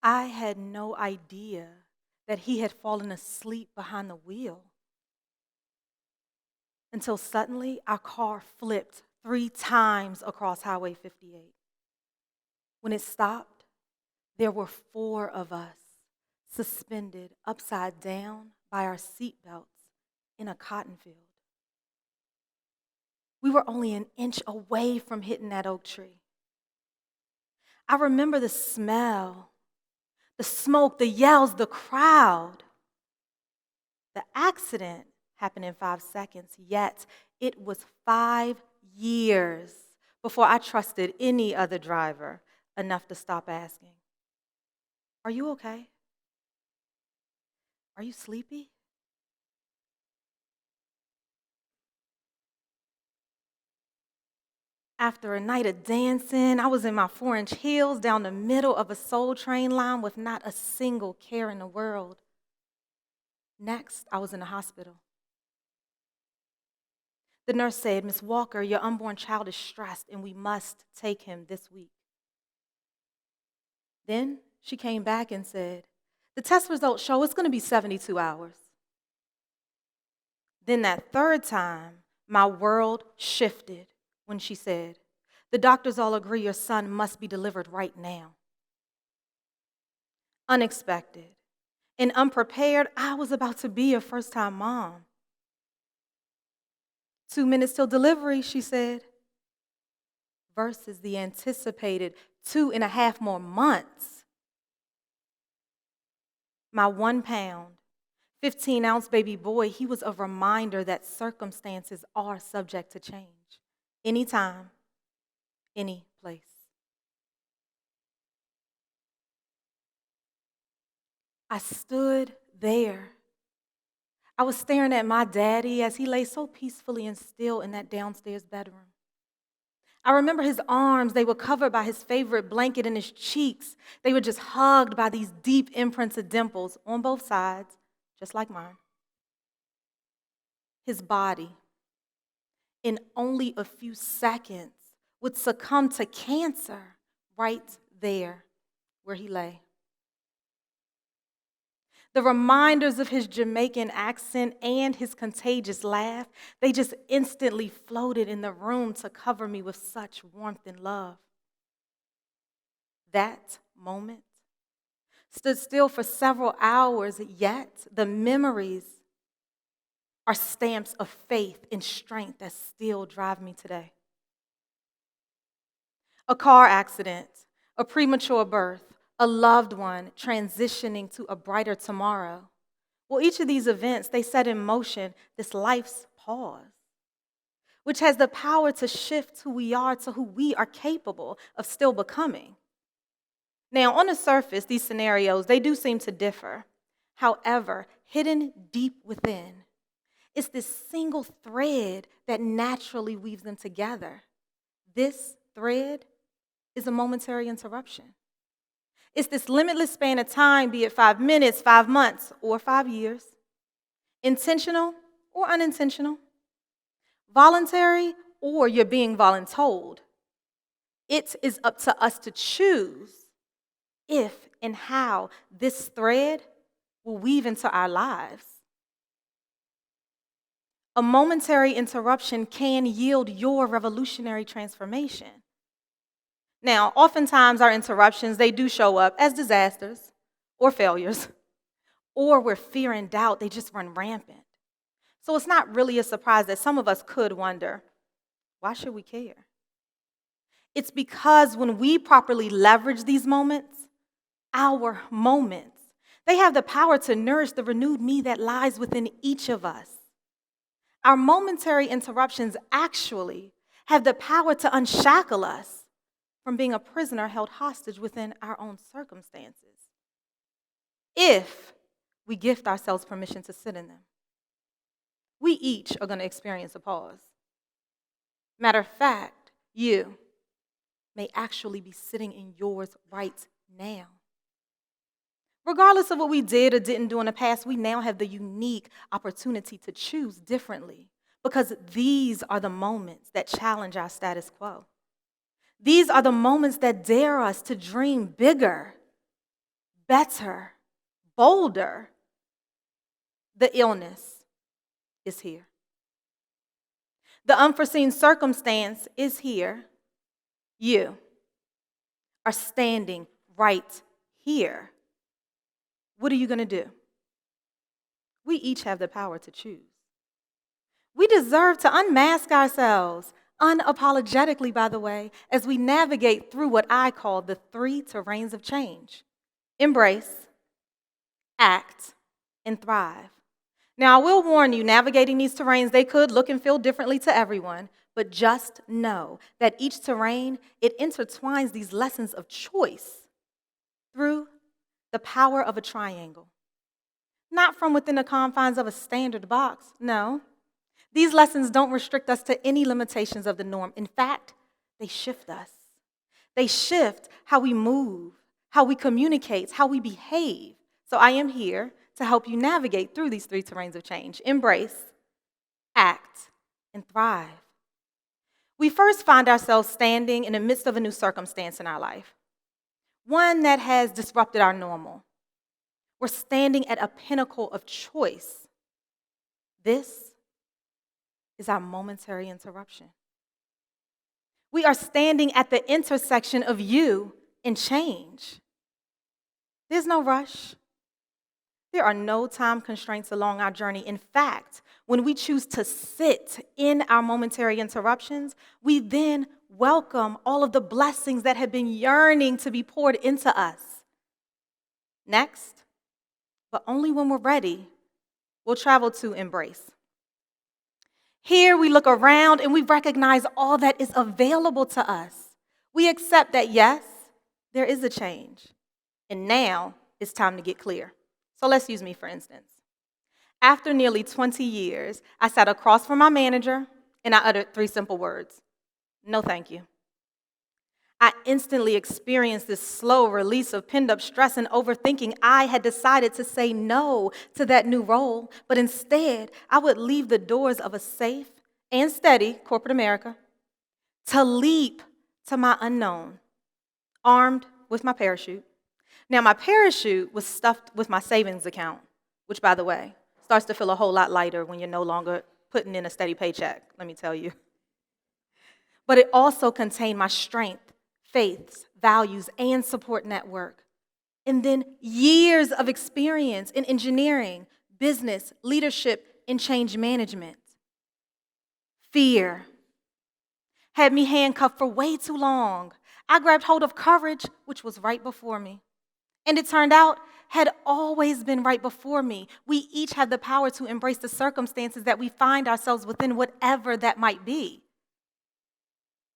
I had no idea that he had fallen asleep behind the wheel until suddenly our car flipped 3 times across Highway 58. When it stopped, there were 4 of us suspended upside down by our seatbelts in a cotton field. We were only an inch away from hitting that oak tree. I remember the smell, the smoke, the yells, the crowd. The accident happened in 5 seconds, yet it was 5 years before I trusted any other driver enough to stop asking, "Are you okay? Are you sleepy?" After a night of dancing, I was in my 4-inch heels down the middle of a Soul Train line with not a single care in the world. Next, I was in the hospital. The nurse said, "Miss Walker, your unborn child is stressed and we must take him this week." Then she came back and said, "The test results show it's going to be 72 hours. Then that third time, my world shifted when she said, "The doctors all agree your son must be delivered right now." Unexpected and unprepared, I was about to be a first-time mom. 2 minutes till delivery, she said, versus the anticipated 2.5 more months. My 1-pound, 15-ounce baby boy, he was a reminder that circumstances are subject to change. Anytime, any place. I stood there. I was staring at my daddy as he lay so peacefully and still in that downstairs bedroom. I remember his arms, they were covered by his favorite blanket, and his cheeks, they were just hugged by these deep imprints of dimples on both sides, just like mine. His body, in only a few seconds, would succumb to cancer right there where he lay. The reminders of his Jamaican accent and his contagious laugh, they just instantly floated in the room to cover me with such warmth and love. That moment stood still for several hours, yet the memories are stamps of faith and strength that still drive me today. A car accident, a premature birth, a loved one transitioning to a brighter tomorrow. Well, each of these events, they set in motion this life's pause, which has the power to shift who we are to who we are capable of still becoming. Now, on the surface, these scenarios, they do seem to differ. However, hidden deep within, it's this single thread that naturally weaves them together. This thread is a momentary interruption. It's this limitless span of time, be it 5 minutes, 5 months, or 5 years. Intentional or unintentional. Voluntary or you're being voluntold. It is up to us to choose if and how this thread will weave into our lives. A momentary interruption can yield your revolutionary transformation. Now, oftentimes our interruptions, they do show up as disasters or failures, or where fear and doubt, they just run rampant. So it's not really a surprise that some of us could wonder, why should we care? It's because when we properly leverage these moments, our moments, they have the power to nourish the renewed me that lies within each of us. Our momentary interruptions actually have the power to unshackle us from being a prisoner held hostage within our own circumstances, if we gift ourselves permission to sit in them. We each are going to experience a pause. Matter of fact, you may actually be sitting in yours right now. Regardless of what we did or didn't do in the past, we now have the unique opportunity to choose differently because these are the moments that challenge our status quo. These are the moments that dare us to dream bigger, better, bolder. The illness is here. The unforeseen circumstance is here. You are standing right here. What are you going to do? We each have the power to choose. We deserve to unmask ourselves, unapologetically, by the way, as we navigate through what I call the 3 terrains of change: embrace, act, and thrive. Now, I will warn you, navigating these terrains, they could look and feel differently to everyone, but just know that each terrain, it intertwines these lessons of choice through the power of a triangle. Not from within the confines of a standard box, no. These lessons don't restrict us to any limitations of the norm. In fact, they shift us. They shift how we move, how we communicate, how we behave. So I am here to help you navigate through these 3 terrains of change: embrace, act, and thrive. We first find ourselves standing in the midst of a new circumstance in our life, one that has disrupted our normal. We're standing at a pinnacle of choice. This is our momentary interruption. We are standing at the intersection of you and change. There's no rush. There are no time constraints along our journey. In fact, when we choose to sit in our momentary interruptions, we then welcome all of the blessings that have been yearning to be poured into us. Next, but only when we're ready, we'll travel to embrace. Here we look around and we recognize all that is available to us. We accept that, yes, there is a change, and now it's time to get clear. So let's use me, for instance. After nearly 20 years, I sat across from my manager and I uttered 3 simple words: no, thank you. I instantly experienced this slow release of pinned-up stress and overthinking. I had decided to say no to that new role, but instead, I would leave the doors of a safe and steady corporate America to leap to my unknown, armed with my parachute. Now, my parachute was stuffed with my savings account, which, by the way, starts to feel a whole lot lighter when you're no longer putting in a steady paycheck, let me tell you. But it also contained my strength, faiths, values, and support network. And then years of experience in engineering, business, leadership, and change management. Fear had me handcuffed for way too long. I grabbed hold of courage, which was right before me. And it turned out, had always been right before me. We each have the power to embrace the circumstances that we find ourselves within, whatever that might be.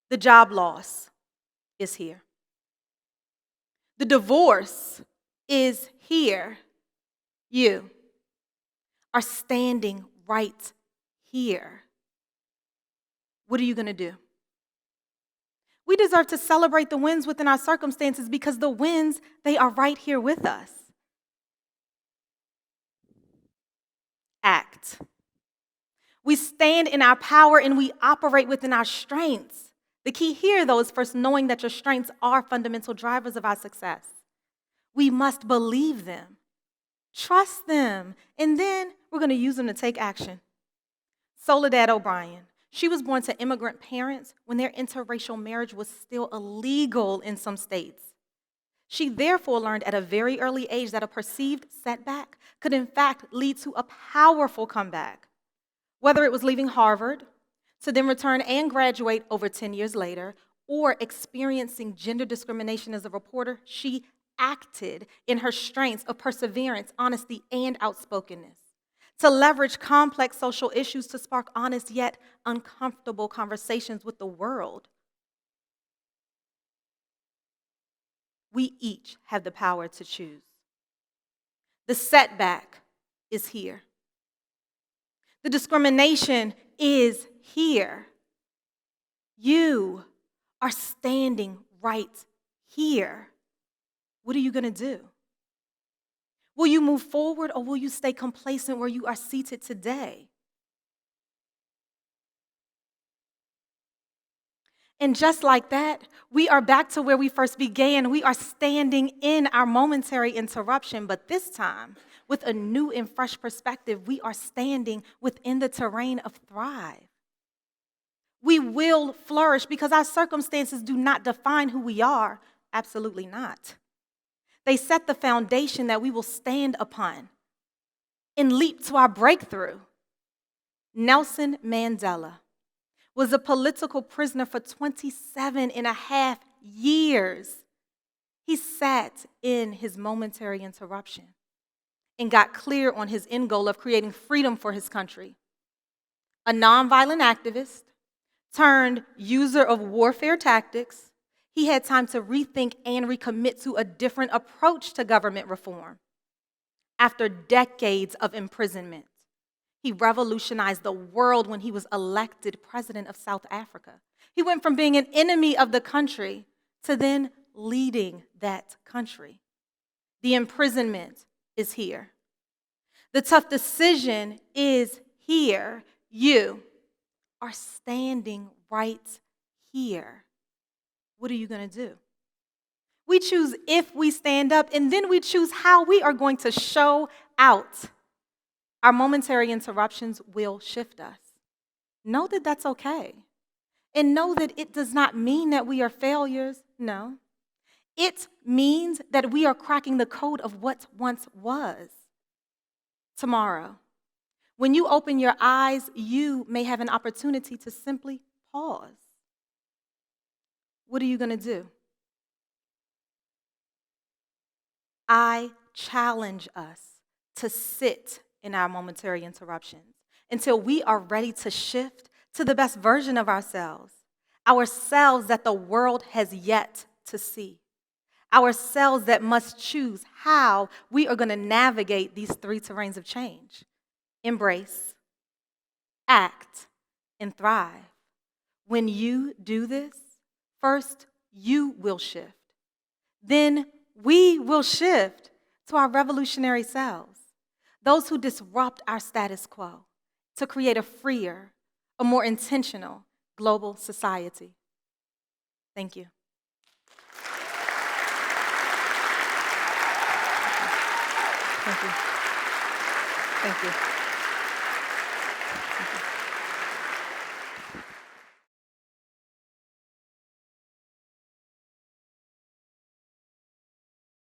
The job loss is here. The divorce is here. You are standing right here. What are you going to do? We deserve to celebrate the wins within our circumstances because the wins, they are right here with us. Act. We stand in our power and we operate within our strengths. The key here, though, is first knowing that your strengths are fundamental drivers of our success. We must believe them, trust them, and then we're going to use them to take action. Soledad O'Brien. She was born to immigrant parents when their interracial marriage was still illegal in some states. She therefore learned at a very early age that a perceived setback could in fact lead to a powerful comeback. Whether it was leaving Harvard to then return and graduate over 10 years later, or experiencing gender discrimination as a reporter, she acted in her strengths of perseverance, honesty, and outspokenness. To leverage complex social issues to spark honest yet uncomfortable conversations with the world. We each have the power to choose. The setback is here. The discrimination is here. You are standing right here. What are you going to do? Will you move forward or will you stay complacent where you are seated today? And just like that, we are back to where we first began. We are standing in our momentary interruption, but this time, with a new and fresh perspective, we are standing within the terrain of thrive. We will flourish because our circumstances do not define who we are. Absolutely not. They set the foundation that we will stand upon and leap to our breakthrough. Nelson Mandela was a political prisoner for 27 and a half years. He sat in his momentary interruption and got clear on his end goal of creating freedom for his country. A nonviolent activist turned user of warfare tactics, he had time to rethink and recommit to a different approach to government reform. After decades of imprisonment, he revolutionized the world when he was elected president of South Africa. He went from being an enemy of the country to then leading that country. The imprisonment is here. The tough decision is here. You are standing right here. What are you going to do? We choose if we stand up, and then we choose how we are going to show out. Our momentary interruptions will shift us. Know that that's okay. And know that it does not mean that we are failures. No. It means that we are cracking the code of what once was. Tomorrow, when you open your eyes, you may have an opportunity to simply pause. What are you going to do? I challenge us to sit in our momentary interruptions until we are ready to shift to the best version of ourselves that the world has yet to see, ourselves that must choose how we are going to navigate these three terrains of change: embrace, act, and thrive. When you do this, first you will shift. Then we will shift to our revolutionary selves, those who disrupt our status quo to create a freer, a more intentional global society. Thank you. Thank you. Thank you.